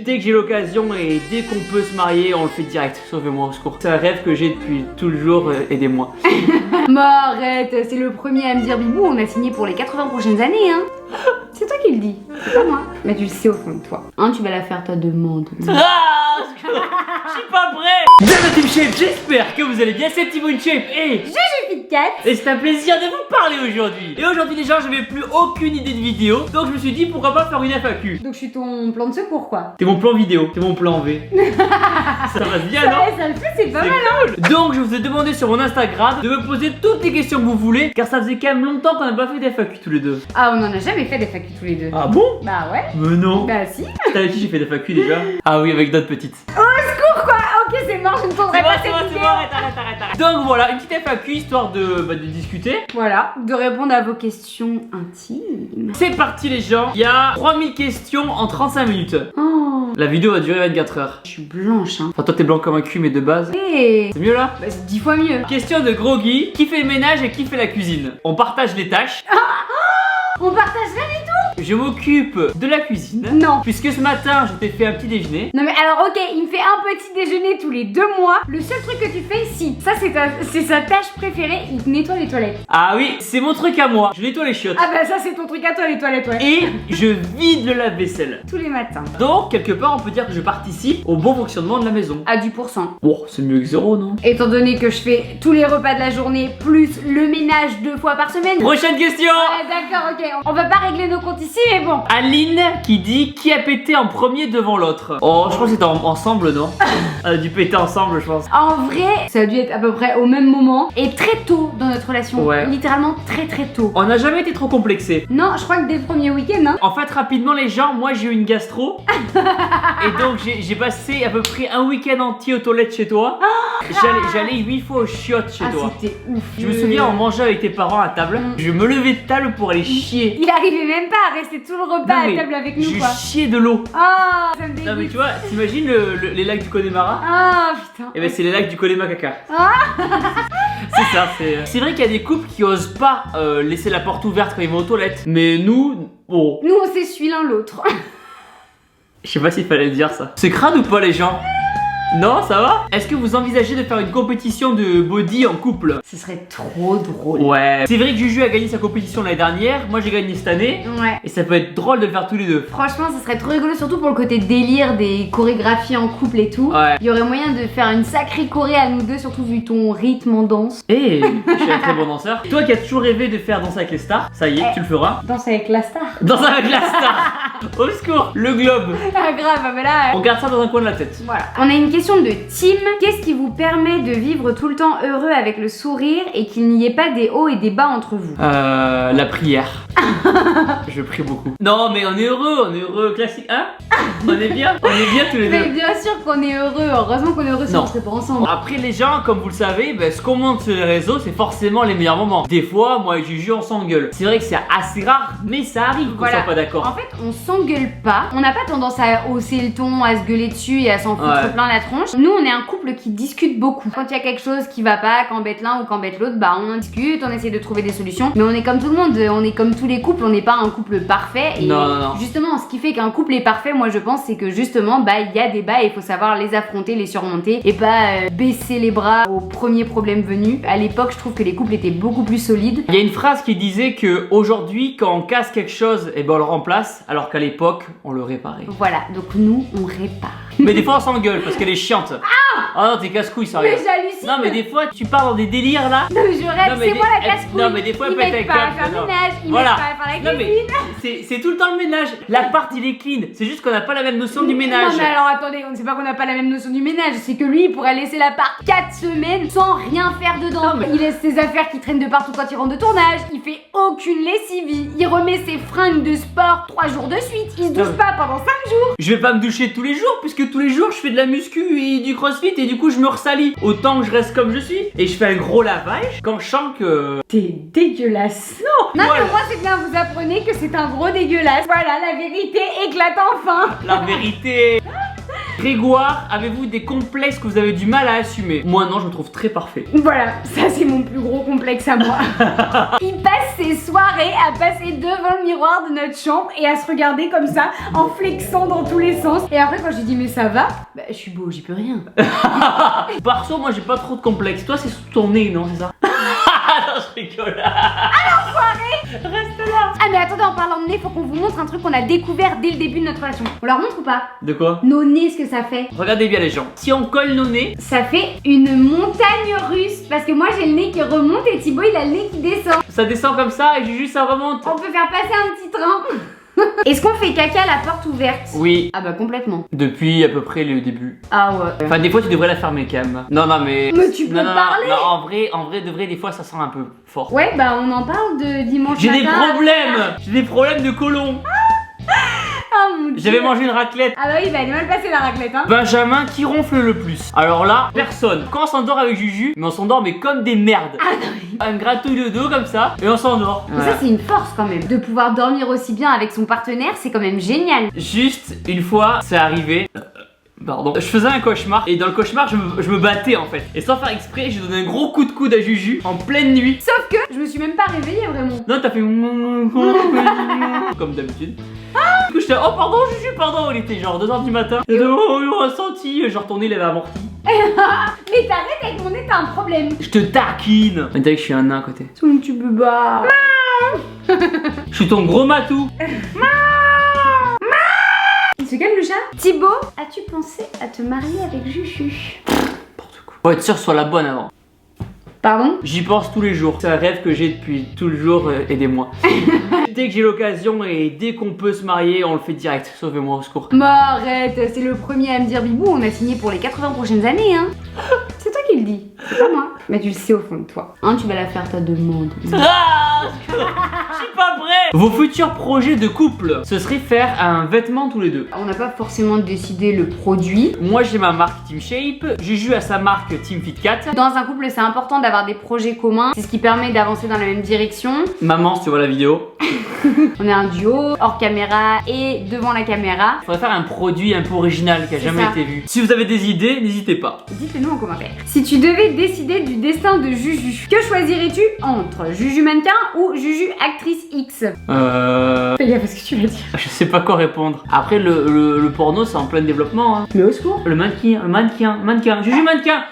Dès que j'ai l'occasion et dès qu'on peut se marier, on le fait direct. Sauvez-moi au secours. C'est un rêve que j'ai depuis toujours, aidez-moi. Mais arrête, c'est le premier à me dire Bibou, on a signé pour les 80 prochaines années, hein. C'est toi qui le dis, c'est pas moi. Mais tu le sais au fond de toi. Hein, tu vas la faire ta demande. Ah, je suis pas prêt. Bien la Team Shape, j'espère que vous allez bien, c'est Thibaut InShape et Je suis Kat. et c'est un plaisir de vous parler aujourd'hui. Et aujourd'hui les gens, j'avais plus aucune idée de vidéo, donc je me suis dit pourquoi pas faire une FAQ. Donc je suis ton plan de secours, quoi. T'es mon plan vidéo, t'es mon plan V. Ça passe bien, non? Ouais, ça le fait, c'est pas mal, hein. Donc je vous ai demandé sur mon Instagram de me poser toutes les questions que vous voulez, car ça faisait quand même longtemps qu'on n'a pas fait des FAQ tous les deux. Ah, on en a jamais fait des FAQ tous les deux. Ah bon? Bah ouais. Mais non. Bah si. T'as avec qui j'ai fait des FAQ déjà? Ah oui, avec d'autres petites. Au secours, quoi. Ok, c'est mort, je ne tournerai pas cette vidéo. Arrête. Donc voilà, une petite FAQ histoire de discuter. Voilà, de répondre à vos questions intimes. C'est parti les gens, il y a 3000 questions en 35 minutes. Oh. La vidéo va durer 24 heures. Je suis blanche, hein. Enfin toi t'es blanc comme un cul mais de base. Hey. C'est mieux là? Bah c'est 10 fois mieux. Question de Groggy, qui fait le ménage et qui fait la cuisine? On partage les tâches. On partage rien du tout. Je m'occupe de la cuisine. Non. Puisque ce matin je t'ai fait un petit déjeuner. Non mais alors ok, il me fait un petit déjeuner tous les 2 mois. Le seul truc que tu fais, si ça c'est sa tâche préférée, il nettoie les toilettes. Ah oui, c'est mon truc à moi, je nettoie les chiottes. Ah bah ça c'est ton truc à toi, les toilettes, ouais. Et je vide le lave-vaisselle. Tous les matins. Donc quelque part on peut dire que je participe au bon fonctionnement de la maison. À 10%. Bon, c'est mieux que zéro, non? Étant donné que je fais tous les repas de la journée, plus le ménage 2 fois par semaine. Prochaine question. Ouais d'accord, ok. On va pas régler nos comptes ici, mais bon. Aline qui dit qui a pété en premier devant l'autre. Oh, je crois que c'était ensemble, non? On a dû péter ensemble, je pense. En vrai, ça a dû être à peu près au même moment et très tôt dans notre relation. Ouais. Littéralement très tôt. On n'a jamais été trop complexés. Non, je crois que dès le premier week-end, hein. En fait, rapidement, les gens, moi j'ai eu une gastro. Et donc j'ai passé à peu près un week-end entier aux toilettes chez toi. J'allais 8 fois aux chiottes chez toi. C'était ouf. Je me souviens, on mangeait avec tes parents à table. Je me levais de table pour aller chier. Il arrivait même pas à rester tout le repas Non, mais à table avec nous, je quoi. chiais de l'eau. Ah, ça me dégoûte. Non mais tu vois, t'imagines les lacs du Connemara? Ah, putain. Et ben c'est les lacs du Connemara caca. Ah. C'est ça, c'est vrai qu'il y a des couples qui osent pas laisser la porte ouverte quand ils vont aux toilettes. Mais nous, bon, Nous, on s'essuie l'un l'autre. je sais pas s'il fallait le dire ça. C'est crade ou pas les gens? Non, ça va? Est-ce que vous envisagez de faire une compétition de body en couple? Ce serait trop drôle. Ouais. C'est vrai que Juju a gagné sa compétition l'année dernière, moi j'ai gagné cette année. Ouais. Et ça peut être drôle de le faire tous les deux. Franchement, ça serait trop rigolo, surtout pour le côté délire des chorégraphies en couple et tout. Ouais. Il y aurait moyen de faire une sacrée choré à nous deux, surtout vu ton rythme en danse. Et je suis un très bon danseur. Toi qui as toujours rêvé de faire danser avec les stars, ça y est, tu le feras. Danse avec la star. Danser avec la star. Au secours, le globe. Ah grave, ah bah là. On garde ça dans un coin de la tête. Voilà. On a une question de Tim. Qu'est-ce qui vous permet de vivre tout le temps heureux avec le sourire et qu'il n'y ait pas des hauts et des bas entre vous? La prière. Je prie beaucoup. Non mais on est heureux classique, hein? On est bien tous les Mais deux. bien sûr qu'on est heureux, heureusement qu'on est heureux si Non. on serait pas ensemble. Après les gens, comme vous le savez, ce qu'on montre sur les réseaux, c'est forcément les meilleurs moments. Des fois, moi et Juju, on s'engueule. C'est vrai que c'est assez rare, mais ça arrive qu'on Voilà. soit pas d'accord. En fait, on s'engueule pas, on n'a pas tendance à hausser le ton, à se gueuler dessus et à s'en foutre Ouais. plein la tronche. Nous, on est un couple qui discute beaucoup. Quand il y a quelque chose qui va pas, qu'embête l'un ou qu'embête l'autre, bah on en discute, on essaie de trouver des solutions. Mais on est comme tout le monde, on est comme tous les couples, on n'est pas un couple parfait. Et Non. justement, ce qui fait qu'un couple est parfait, moi je pense, c'est que justement, il y a des bas et il faut savoir les affronter, les surmonter et pas baisser les bras au premier problème venu. À l'époque, je trouve que les couples étaient beaucoup plus solides. Il y a une phrase qui disait que aujourd'hui, quand on casse quelque chose, on le remplace, alors qu'à l'époque, on le réparait. Voilà, donc nous, on répare. Mais des fois, on s'engueule parce qu'elle est chiante. Ah non, t'es casse-couille, ça Mais regarde. j'hallucine. Non, mais des fois, tu pars dans des délires là. Non mais je rêve, Non, mais c'est des- moi la elle- casse-couille. non, mais des fois, elle ils peut être m'aident avec pas à un- faire non. le ménage, ils Voilà. m'aident pas à faire la Non, cuisine. mais c'est tout le temps le ménage. L'appart, il est clean. C'est juste qu'on n'a pas la même notion du ménage. Non mais alors attendez, on ne sait pas qu'on n'a pas la même notion du ménage, c'est que lui il pourrait laisser l'appart 4 semaines sans rien faire dedans. Non, mais- Il laisse ses affaires qui traînent de partout quand il rentre de tournage, il fait aucune lessive, il remet ses fringues de sport 3 jours de suite, il se douche Non. pas pendant 5 jours. Je vais pas me doucher tous les jours, puisque tous les jours, je fais de la muscu et du crossfit et du coup, je me ressalis. Autant que je reste comme je suis. Et je fais un gros lavage quand je sens que. T'es dégueulasse. Non Voilà. mais moi c'est bien, vous apprenez que c'est un gros dégueulasse. Voilà, la vérité éclate enfin. La vérité. Grégoire, avez-vous des complexes que vous avez du mal à assumer? Moi non, je me trouve très parfait. Voilà, ça c'est mon plus gros complexe à moi. Il passe ses soirées à passer devant le miroir de notre chambre et à se regarder comme ça, en flexant dans tous les sens. Et après quand je lui dis mais ça va, bah je suis beau, j'y peux rien. Perso, moi j'ai pas trop de complexes. Toi c'est sous ton nez, non, c'est ça? Non, je rigole. Reste là. Ah mais attendez, en parlant de nez, faut qu'on vous montre un truc qu'on a découvert dès le début de notre relation. On leur montre ou pas? De quoi? Nos nez, ce que ça fait. Regardez bien les gens. Si on colle nos nez, Ça fait une montagne russe. Parce que moi j'ai le nez qui remonte et Thibaut il a le nez qui descend. ça descend comme ça et Juju ça remonte. On peut faire passer un petit train. Est-ce qu'on fait caca à la porte ouverte? Oui. Ah bah complètement. Depuis à peu près le début. Ah ouais. Enfin des fois tu devrais la fermer quand même. Non mais. Mais tu peux non, parler. non, en vrai de vrai des fois ça sent un peu fort. Ouais bah on en parle de dimanche J'ai matin. des problèmes. J'ai des problèmes de côlon. Oh mon Dieu. J'avais mangé une raclette. Ah bah oui, bah elle est mal passée la raclette hein. Benjamin qui ronfle le plus. Alors là, personne. Quand on s'endort avec Juju, mais on s'endort mais comme des merdes. Ah non mais... Un gratouille de dos comme ça et on s'endort. Mais ça c'est une force quand même. De pouvoir dormir aussi bien avec son partenaire, c'est quand même génial. Juste une fois, c'est arrivé. Pardon. Je faisais un cauchemar et dans le cauchemar, je me battais en fait. Et sans faire exprès, j'ai donné un gros coup de coude à Juju en pleine nuit. Sauf que je me suis même pas réveillée vraiment. Non, t'as fait comme d'habitude. Du coup, j'étais oh pardon Juju, pardon. Il était genre 2h du matin. Et oh, on a senti, genre ton nez il avait amorti. Mais t'arrêtes avec mon nez, t'as un problème. Je te taquine. On dirait que je suis un nain à côté. Son petit bubba. Je suis ton gros matou. Il se calme le chat. Thibaut, as-tu pensé à te marier avec Juju? N'importe quoi. Faut être sûr que ce soit la bonne avant. Pardon? J'y pense tous les jours. C'est un rêve que j'ai depuis tout le jour. Aidez-moi. Dès que j'ai l'occasion et dès qu'on peut se marier, on le fait direct. Sauvez-moi au secours. Mais arrête, c'est le premier à me dire Bibou, on a signé pour les 80 prochaines années hein. C'est toi qui le dis, c'est pas moi. Mais tu le sais au fond de toi. Hein, tu vas la faire ta demande. Ah, je suis pas prêt. Vos futurs projets de couple, ce serait faire un vêtement tous les deux. On n'a pas forcément décidé le produit. Moi j'ai ma marque Team Shape, Juju a sa marque Team Fit Cat. Dans un couple, c'est important d'avoir des projets communs. C'est ce qui permet d'avancer dans la même direction. Maman, si tu vois la vidéo. On est un duo, hors caméra et devant la caméra. Faudrait faire un produit un peu original qui a C'est jamais ça. été vu. Si vous avez des idées, n'hésitez pas. Dites-le nous en commentaire. Si tu devais décider du destin de Juju, que choisirais-tu entre Juju mannequin ou Juju actrice X? Fais gaffe à ce que tu vas dire. Je sais pas quoi répondre. Après le porno c'est en plein développement hein. Mais au secours. Le mannequin, Juju mannequin,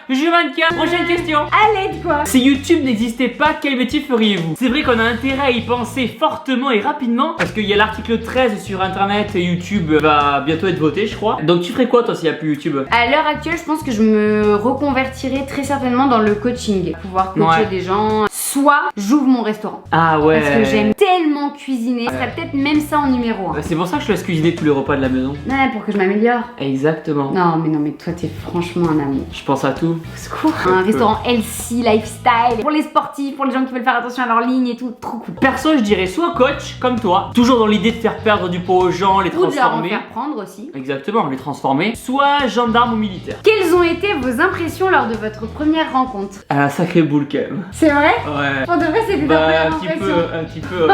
prochaine question. À l'aide quoi. Si YouTube n'existait pas, quel métier feriez-vous? C'est vrai qu'on a intérêt à y penser fortement et rapidement parce qu'il y a l'article 13 sur internet et YouTube va bientôt être voté je crois. Donc tu ferais quoi toi s'il n'y a plus YouTube? À l'heure actuelle, je pense que je me reconvertirai très certainement dans le coaching. Pouvoir coacher Ouais. des gens. Soit j'ouvre mon restaurant. Ah ouais. Parce que j'aime tellement cuisiner. Ce serait peut-être même ça en numéro 1. Bah, c'est pour ça que je te laisse cuisiner tous les repas de la maison. Ouais, pour que je m'améliore. Exactement. Non, mais toi, t'es franchement un amour. Je pense à tout. Au secours. Un restaurant healthy, lifestyle. Pour les sportifs, pour les gens qui veulent faire attention à leur ligne et tout. Trop cool. Perso, je dirais soit coach, comme toi, toujours dans l'idée de faire perdre du poids aux gens, les Ou de leur en transformer. faire prendre aussi. Exactement, les transformer. Soit gendarme ou militaire. Quelles ont été vos impressions lors de votre première rencontre? Ah, sacré boule quand même. C'est vrai? Ouais. Pour de vrai, c'était ta Bah, première un petit impression. peu, un petit peu.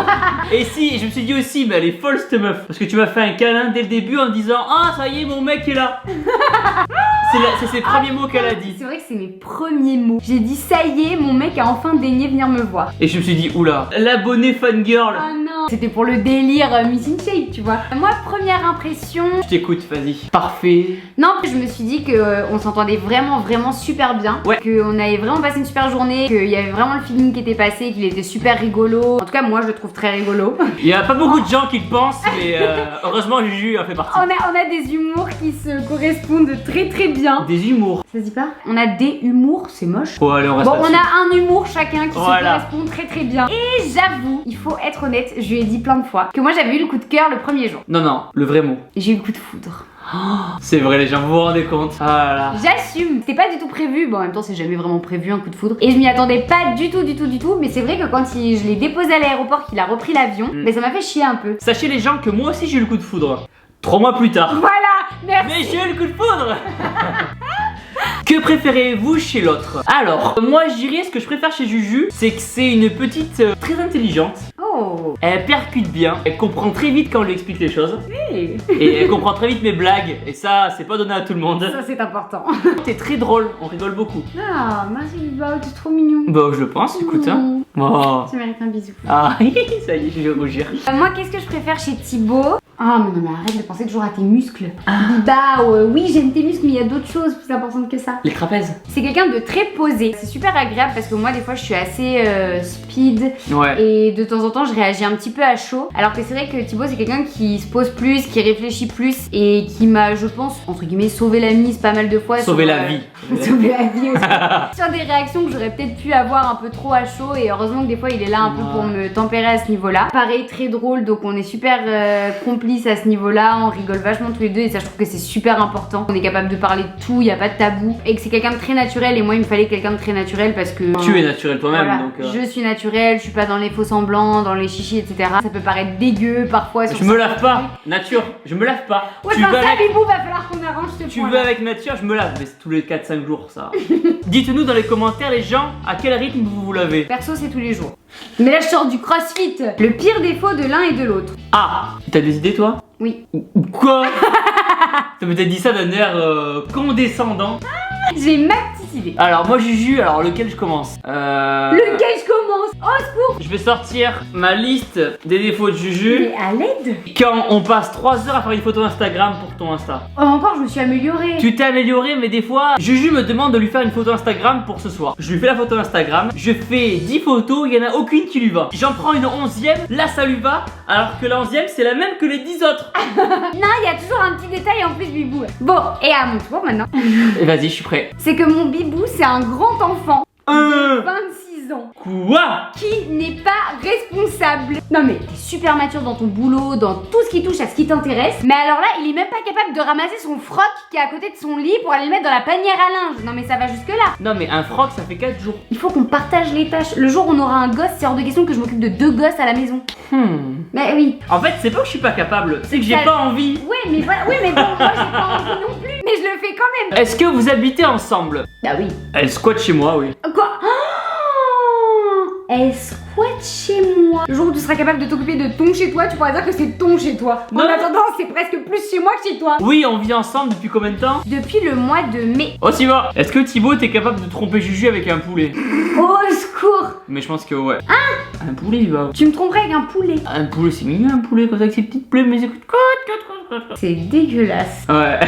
Et si, je me suis dit aussi, mais elle est folle cette meuf. Parce que tu m'as fait un câlin dès le début en me disant ah, ça y est, mon mec est là. C'est ses premiers mots qu'elle a dit. C'est vrai que c'est mes premiers mots. J'ai dit ça y est, mon mec a enfin daigné venir me voir. Et je me suis dit, oula, l'abonné fangirl. Oh non. C'était pour le délire Miss in Shape, tu vois. Moi, première impression. Je t'écoute, vas-y. Parfait. Non, je me suis dit que on s'entendait vraiment super bien. Ouais. Qu'on avait vraiment passé une super journée. Qu'il y avait vraiment le feeling qui était passé. Qu'il était super rigolo. En tout cas, moi, je le trouve très rigolo. Il y a pas beaucoup de gens qui le pensent, mais heureusement, Juju en fait partie. On a des humours qui se correspondent très bien. Des humours. Ça se dit pas? On a des humours, c'est moche. Bon, allez, on reste Bon, on là-dessus. a un humour chacun qui Voilà. se correspond très bien. Et j'avoue, il faut être honnête, je lui ai dit plein de fois que moi j'avais eu le coup de cœur le premier jour. Non, non, le vrai mot. Et j'ai eu le coup de foudre. C'est vrai, les gens, vous vous rendez compte. Ah là là. J'assume, c'était pas du tout prévu. Bon, en même temps, c'est jamais vraiment prévu un coup de foudre. Et je m'y attendais pas du tout. Mais c'est vrai que quand je l'ai déposé à l'aéroport, qu'il a repris l'avion, mais ça m'a fait chier un peu. Sachez les gens que moi aussi j'ai eu le coup de foudre. 3 mois plus tard. Voilà, merci. Mais j'ai eu le coup de foudre. Que préférez-vous chez l'autre? Alors, moi je dirais ce que je préfère chez Juju, c'est que c'est une petite très intelligente. Oh. Elle percute bien, elle comprend très vite quand on lui explique les choses. Hey. Et elle comprend très vite mes blagues. Et ça, c'est pas donné à tout le monde. Ça c'est important. T'es très drôle, on rigole beaucoup. Ah, merci Biba, t'es trop mignon. Bah, je le pense, écoute. Hein. Oh. Tu mérites un bisou. Ah, ça y est, je vais rougir. Moi, qu'est-ce que je préfère chez Thibaut? Ah, mais non, mais arrête de penser toujours à tes muscles. Biba, oui, j'aime tes muscles, mais il y a d'autres choses plus importantes que ça. Les trapèzes. C'est quelqu'un de très posé. C'est super agréable parce que moi, des fois, je suis assez speed. Ouais. Et de temps en temps, je réagis un petit peu à chaud. Alors que c'est vrai que Thibaut, c'est quelqu'un qui se pose plus, qui réfléchit plus et qui m'a, je pense, entre guillemets, sauvé la mise pas mal de fois. Sauver la vie. Sauver la vie aussi. Sur des réactions que j'aurais peut-être pu avoir un peu trop à chaud. Et heureusement que des fois, il est là un peu pour me tempérer à ce niveau-là. Pareil, très drôle. Donc, on est super complices à ce niveau-là. On rigole vachement tous les deux. Et ça, je trouve que c'est super important. On est capable de parler de tout. Il n'y a pas de tabou. Et que c'est quelqu'un de très naturel. Et moi, il me fallait quelqu'un de très naturel parce que. Tu es naturel toi-même. Voilà, Donc, je suis naturelle. Je suis pas dans les faux semblants, dans les chichis, etc. Ça peut paraître dégueu parfois. Je me lave pas. Nature, je me lave pas. Ouais, Tu enfin, veux ça, avec... Bibou, va falloir qu'on arrange ce Tu point. veux avec nature, je me lave. Mais c'est tous les 4-5 jours, ça. Dites-nous dans les commentaires, les gens, à quel rythme vous vous lavez. Perso, c'est tous les jours. Mais là, je sors du crossfit. Le pire défaut de l'un et de l'autre. Ah, t'as des idées, toi? Oui. Quoi? T'as peut-être dit ça d'un air condescendant. J'ai ma petite idée. Alors, moi, Juju, alors lequel je commence? Lequel je commence? Oh, secours! Je vais sortir ma liste des défauts de Juju. Mais à l'aide? Quand on passe 3 heures à faire une photo Instagram pour ton Insta. Oh, encore, je me suis améliorée. Tu t'es amélioré, mais des fois, Juju me demande de lui faire une photo Instagram pour ce soir. Je lui fais la photo Instagram, je fais 10 photos, il y en a aucune qui lui va. J'en prends une 11e, là ça lui va, alors que la 11e c'est la même que les 10 autres. Non, il y a toujours un petit détail en plus, Bibou. Bon, et à mon tour maintenant. Et vas-y, je suis prêt. C'est que mon Bibou, c'est un grand enfant de 26 ans. Quoi? Qui n'est pas responsable. Non mais t'es super mature dans ton boulot, dans tout ce qui touche à ce qui t'intéresse. Mais alors là, il est même pas capable de ramasser son froc qui est à côté de son lit pour aller le mettre dans la panière à linge. Non mais ça va jusque là. Non mais un froc ça fait 4 jours. Il faut qu'on partage les tâches. Le jour où on aura un gosse, c'est hors de question que je m'occupe de 2 gosses à la maison. Mais oui. En fait c'est pas que je suis pas capable, c'est que j'ai Ça- pas envie. Ouais mais voilà, oui mais bon, moi j'ai pas envie non plus. Mais je le fais quand même. Est-ce que vous habitez ensemble? Bah oui. Elle squatte chez moi, oui. Quoi? Elle squatte chez moi. Le jour où tu seras capable de t'occuper de ton chez toi, tu pourras dire que c'est ton chez toi. En Non. attendant, c'est presque plus chez moi que chez toi. Oui, on vit ensemble depuis combien de temps? Depuis le mois de mai. Oh Thibaut, est-ce que Thibaut t'es capable de tromper Juju avec un poulet? Au secours. Mais je pense que ouais. Un poulet il va. Tu me tromperais avec un poulet. Un poulet c'est mignon, un poulet comme ça avec ses petites plumes, mais écoute. C'est dégueulasse. Ouais.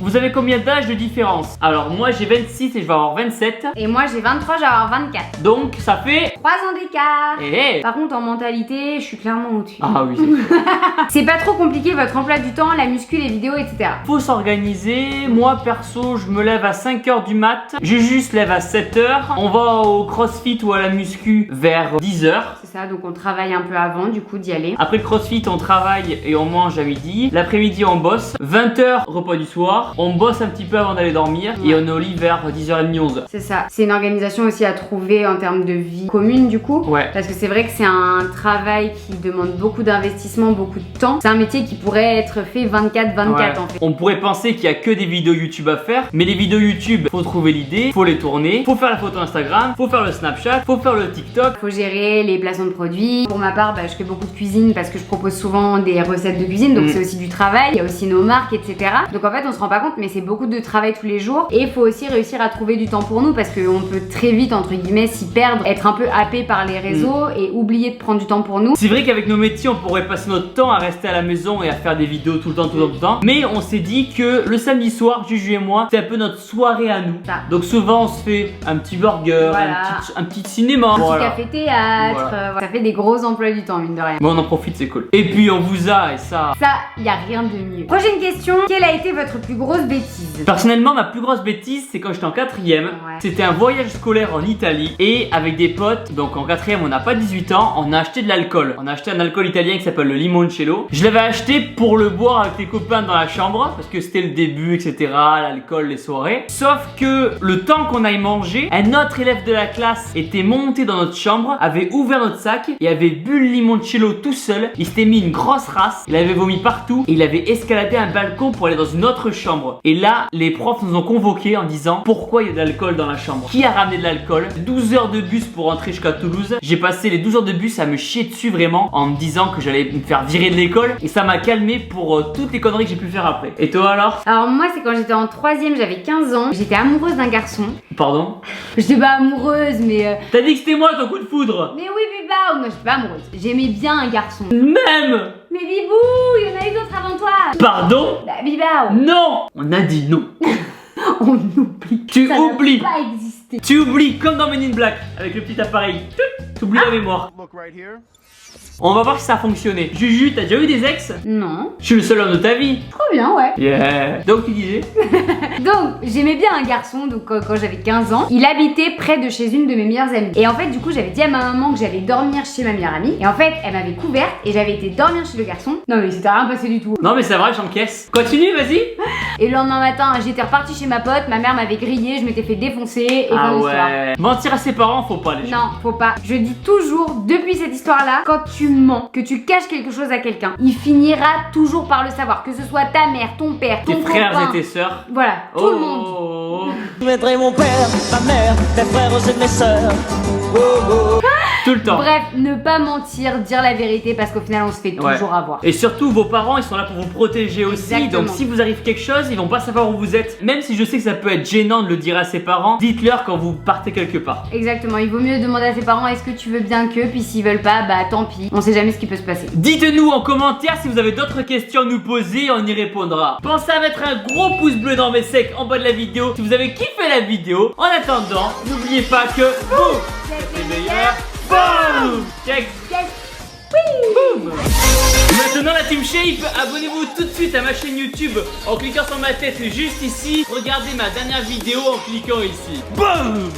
Vous avez combien d'âge de différence? Alors moi j'ai 26 et je vais avoir 27. Et moi j'ai 23, je vais avoir 24. Donc ça fait... 3 ans d'écart. Eh. Par contre en mentalité, je suis clairement au-dessus. Ah oui, c'est sûr. C'est pas trop compliqué votre emploi du temps, la muscu, les vidéos, etc. Faut s'organiser. Moi perso, je me lève à 5h du mat. Juju se lève à 7h. On va au crossfit ou à la muscu vers 10h. C'est ça, donc on travaille un peu avant du coup d'y aller. Après le crossfit, on travaille et on mange à midi. L'après-midi, on bosse. 20h, repas du soir. On bosse un petit peu avant d'aller dormir. Ouais. Et on est au lit vers 10h30, 11h. C'est ça. C'est une organisation aussi à trouver en termes de vie commune du coup. Ouais. Parce que c'est vrai que c'est un travail qui demande beaucoup d'investissement, beaucoup de temps. C'est un métier qui pourrait être fait 24/24 Ouais. en fait. On pourrait penser qu'il y a que des vidéos YouTube à faire, mais les vidéos YouTube, faut trouver l'idée, faut les tourner, faut faire la photo Instagram, faut faire le Snapchat, faut faire le TikTok. Faut gérer les placements de produits. Pour ma part, bah, je fais beaucoup de cuisine parce que je propose souvent des recettes de cuisine, donc c'est aussi du travail. Il y a aussi nos marques, etc. Donc en fait, on se rend pas compte, mais c'est beaucoup de travail tous les jours. Et il faut aussi réussir à trouver du temps pour nous parce qu'on peut très vite, entre guillemets, s'y perdre, être un peu happé par les réseaux et oublier de prendre du temps pour nous. C'est vrai qu'avec nos métiers, on pourrait passer notre temps à rester à la maison et à faire des vidéos tout le temps, tout le temps, tout le temps. Mais on s'est dit que le samedi soir, Juju et moi, c'est un peu notre soirée à nous. Ça. Donc souvent, on se fait un petit burger, Voilà. un petit cinéma. Un petit Voilà. café-théâtre, Voilà. ça fait des gros emplois du temps, mine de rien. Bon, on en profite, c'est cool. Et puis on vous a, et ça. Ça, y a rien de mieux. Prochaine question, quelle a été votre plus grosse bêtise? Personnellement, ma plus grosse bêtise, c'est quand j'étais en 4ème. Ouais. C'était un voyage scolaire en Italie. Et avec des potes, donc en 4ème, on n'a pas 18 ans, on a acheté de l'alcool. On a acheté un alcool italien qui s'appelle le limoncello. Je l'avais acheté pour le boire avec les copains dans la chambre, parce que c'était le début, etc. L'alcool, les soirées. Sauf que le temps qu'on aille manger, un autre élève de la classe était monté dans notre chambre, avait ouvert notre sac et avait bu le limoncello tout seul. Il s'était mis une grosse race, il avait vomi partout et il avait escaladé un balcon pour aller dans une autre chambre. chambre. Et là, les profs nous ont convoqués en disant pourquoi il y a de l'alcool dans la chambre. Qui a ramené de l'alcool? 12 heures de bus pour rentrer jusqu'à Toulouse. J'ai passé les 12 heures de bus à me chier dessus vraiment en me disant que j'allais me faire virer de l'école. Et ça m'a calmé pour toutes les conneries que j'ai pu faire après. Et toi alors? Alors moi c'est quand j'étais en 3ème, j'avais 15 ans. J'étais amoureuse d'un garçon. Pardon? J'étais pas amoureuse mais... T'as dit que c'était moi ton coup de foudre? Mais oui Bibao, non j'étais pas amoureuse. J'aimais bien un garçon. Même! Mais Bibou, il y en a eu d'autres avant toi. Pardon? Bah Bibao. Non! On a dit non. On oublie. Tu Ça oublies. n'a pas existé. Tu oublies comme dans Men in Black avec le petit appareil. Tu oublies la mémoire. On va voir si ça a fonctionné. Juju, t'as déjà eu des ex? Non. Je suis le seul homme de ta vie. Trop bien, ouais. Yeah. Donc tu disais? Donc, j'aimais bien un garçon, donc quand j'avais 15 ans. Il habitait près de chez une de mes meilleures amies. Et en fait, du coup, j'avais dit à ma maman que j'allais dormir chez ma meilleure amie. Et en fait, elle m'avait couverte et j'avais été dormir chez le garçon. Non, mais c'était rien passé du tout. Non, mais c'est vrai, j'encaisse. Continue, vas-y. Et le lendemain matin, j'étais repartie chez ma pote. Ma mère m'avait grillé, je m'étais fait défoncer. Et Ah fin d'histoire. ouais. Mentir à ses parents, faut pas les gens. Non, faut pas. Je dis toujours, depuis cette histoire-là, quand tu mens, que tu caches quelque chose à quelqu'un, il finira toujours par le savoir. Que ce soit ta mère, ton père, ton Tes frères copain. et tes sœurs. Voilà, tout le monde. Oh. Je mettrai mon père, ma mère, mes frères et mes sœurs. Oh, oh. Tout le temps. Bref, ne pas mentir, dire la vérité parce qu'au final on se fait Ouais. toujours avoir. Et surtout, vos parents, ils sont là pour vous protéger aussi. Exactement. Donc, si vous arrive quelque chose, ils vont pas savoir où vous êtes. Même si je sais que ça peut être gênant de le dire à ses parents, dites-leur quand vous partez quelque part. Exactement, il vaut mieux demander à ses parents est-ce que tu veux bien que, puis s'ils veulent pas, bah tant pis, on sait jamais ce qui peut se passer. Dites-nous en commentaire si vous avez d'autres questions à nous poser, on y répondra. Pensez à mettre un gros pouce bleu dans mes secs en bas de la vidéo si vous avez kiffé la vidéo. En attendant, n'oubliez pas que vous êtes les meilleurs. Boum! Check! Boum! Maintenant la Team Shape, abonnez-vous tout de suite à ma chaîne YouTube en cliquant sur ma tête juste ici. Regardez ma dernière vidéo en cliquant ici. Boum!